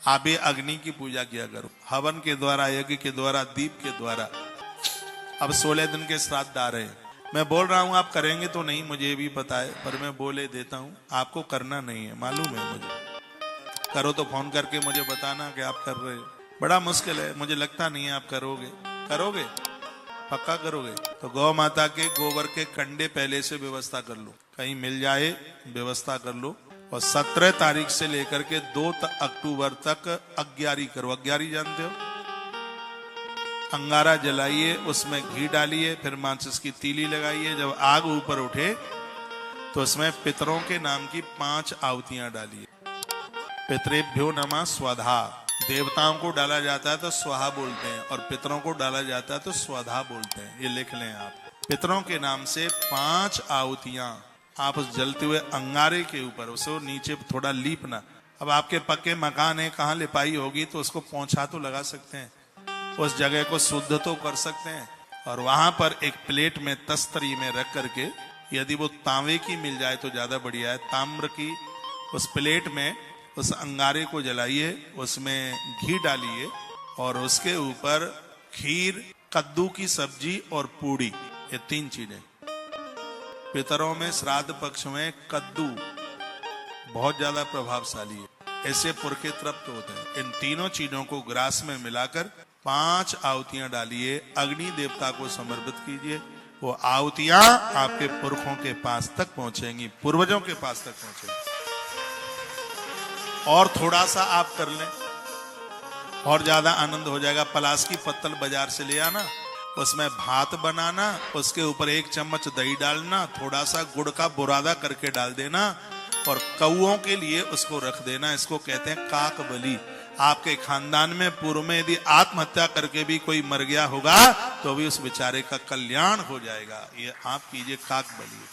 आप भी अग्नि की पूजा किया करो, हवन के द्वारा, यज्ञ के द्वारा, दीप के द्वारा। अब 16 दिन के श्राद्ध आ रहे हैं। मैं बोल रहा हूं आप करेंगे तो नहीं, मुझे भी पता है, पर मैं बोले देता हूं, आपको करना नहीं है, मालूम है मुझे। करो तो फोन करके मुझे बताना कि आप कर रहे हो। बड़ा मुश्किल है, मुझे लगता नहीं है आप करोगे। करोगे? पक्का करोगे? तो गौ माता के गोबर के कंडे पहले से व्यवस्था कर लो, कहीं मिल जाए व्यवस्था कर लो। और 17 तारीख से लेकर के 2 अक्टूबर तक अग्यारी करो। अग्यारी जानते हो? अंगारा जलाइए, उसमें घी डालिए, फिर माचिस की तीली लगाइए। जब आग ऊपर उठे तो उसमें पितरों के नाम की 5 आहुतियां डालिए। पितरेभ्यो नमः स्वधा। देवताओं को डाला जाता है तो स्वाहा बोलते हैं, और पितरों को डाला जाता है तो स्वधा बोलते हैं। ये लिख लें आप। पितरों के नाम से 5 आहुतियां आप उस जलते हुए अंगारे के ऊपर, उसको नीचे थोड़ा लीपना। अब आपके पक्के मकान है, कहाँ लिपाई होगी तो उसको पोंछा तो लगा सकते हैं, उस जगह को शुद्ध तो कर सकते हैं। और वहां पर एक प्लेट में तस्तरी में रख करके, यदि वो तांबे की मिल जाए तो ज्यादा बढ़िया है, ताम्र की, उस प्लेट में उस अंगारे को जलाइए, उसमें घी डालिए और उसके ऊपर खीर, कद्दू की सब्जी और पूड़ी, ये 3 चीजें। पितरों में श्राद्ध पक्ष में कद्दू बहुत ज्यादा प्रभावशाली है, ऐसे पुरखे तृप्त होते हैं। इन तीनों चीजों को ग्रास में मिलाकर 5 आहुतियां डालिए, अग्नि देवता को समर्पित कीजिए। वो आहुतियां आपके पुरखों के पास तक पहुंचेंगी, पूर्वजों के पास तक पहुंचेंगी। और थोड़ा सा आप कर लें और ज्यादा आनंद हो जाएगा। पलास की पत्तल बाजार से ले आना, उसमें भात बनाना, उसके ऊपर 1 चम्मच दही डालना, थोड़ा सा गुड़ का बुरादा करके डाल देना और कौओं के लिए उसको रख देना। इसको कहते हैं काक बलि। आपके खानदान में पूर्व में यदि आत्महत्या करके भी कोई मर गया होगा तो भी उस बेचारे का कल्याण हो जाएगा। ये आप कीजिए काक बलि।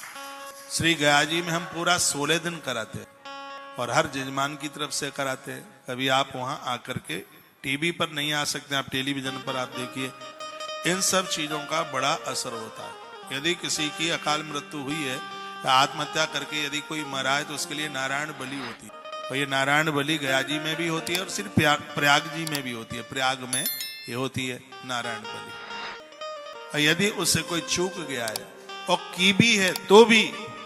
श्री गया जी में हम पूरा 16 दिन कराते हैं और हर जजमान की तरफ से कराते हैं। कभी आप वहां आकर के, टीवी पर नहीं आ सकते, आप टेलीविजन पर आप देखिए, इन सब चीजों का बड़ा असर होता है। यदि किसी की अकाल मृत्यु हुई है या आत्महत्या करके यदि कोई मरा है तो उसके लिए नारायण बलि होती है। और ये नारायण बलि गया जी में भी होती है और सिर्फ प्रयाग जी में भी होती है। प्रयाग में ये होती है नारायण बलि। और यदि उससे कोई चूक गया है और की भी है तो भी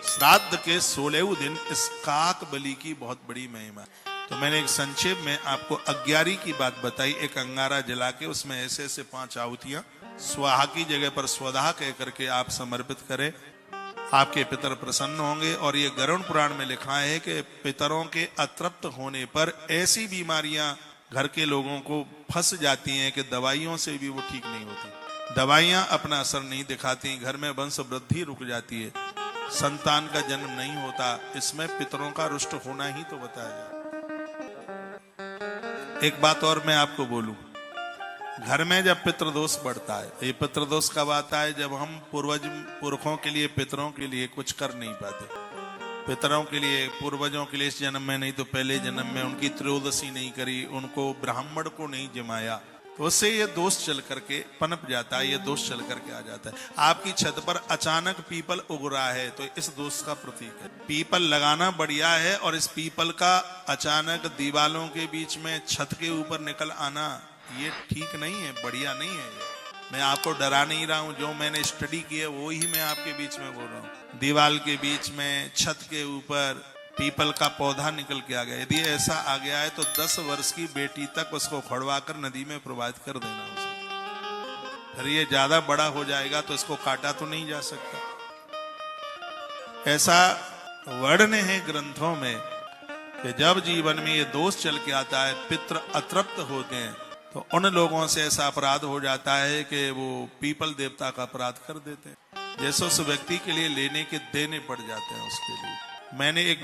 श्राद्ध के 16वें दिन इस काक बलि की बहुत बड़ी महिमा। तो मैंने एक संक्षेप में आपको अग्यारी की बात बताई। एक अंगारा जला के उसमें ऐसे ऐसे 5 आहुतियां स्वाहा की जगह पर स्वधा कह करके आप समर्पित करें, आपके पितर प्रसन्न होंगे। और ये गरुड़ पुराण में लिखा है कि पितरों के अतृप्त होने पर ऐसी बीमारियां घर के लोगों को फंस जाती हैं कि दवाइयों से भी वो ठीक नहीं होती। दवाइयां अपना असर नहीं दिखाती, घर में वंश वृद्धि रुक जाती है, संतान का जन्म नहीं होता। इसमें पितरों का रुष्ट होना ही तो बताया जाए। एक बात और मैं आपको बोलूं, घर में जब पितृदोष बढ़ता है, ये पितृदोष कब आता है? जब हम पुरखों के लिए, पितरों के लिए कुछ कर नहीं पाते। पितरों के लिए, पूर्वजों के लिए इस जन्म में नहीं तो पहले जन्म में उनकी त्रयोदशी नहीं करी, उनको ब्राह्मण को नहीं जमाया, तो उससे ये दोष चल करके पनप जाता है, ये दोष चल करके आ जाता है। आपकी छत पर अचानक पीपल उग रहा है तो इस दोष का प्रतीक है। पीपल लगाना बढ़िया है, और इस पीपल का अचानक दीवालों के बीच में छत के ऊपर निकल आना ये ठीक नहीं है, बढ़िया नहीं है। ये मैं आपको डरा नहीं रहा हूं, जो मैंने स्टडी की है वो ही मैं आपके बीच में बोल रहा हूं। दीवाल के बीच में, छत के ऊपर पीपल का पौधा निकल के आ गया, यदि ऐसा आ गया है तो 10 वर्ष की बेटी तक उसको खड़वा कर नदी में प्रवाहित कर देना उसे। फिर ये ज्यादा बड़ा हो जाएगा तो इसको काटा तो नहीं जा सकता। ऐसा वर्णन है ग्रंथों में कि जब जीवन में ये दोष चल के आता है, पितृ अतृप्त होते हैं, तो उन लोगों से ऐसा अपराध हो जाता है कि वो पीपल देवता का अपराध कर देते हैं, जैसे उस व्यक्ति के लिए लेने के देने पड़ जाते हैं उसके लिए। मैंने एक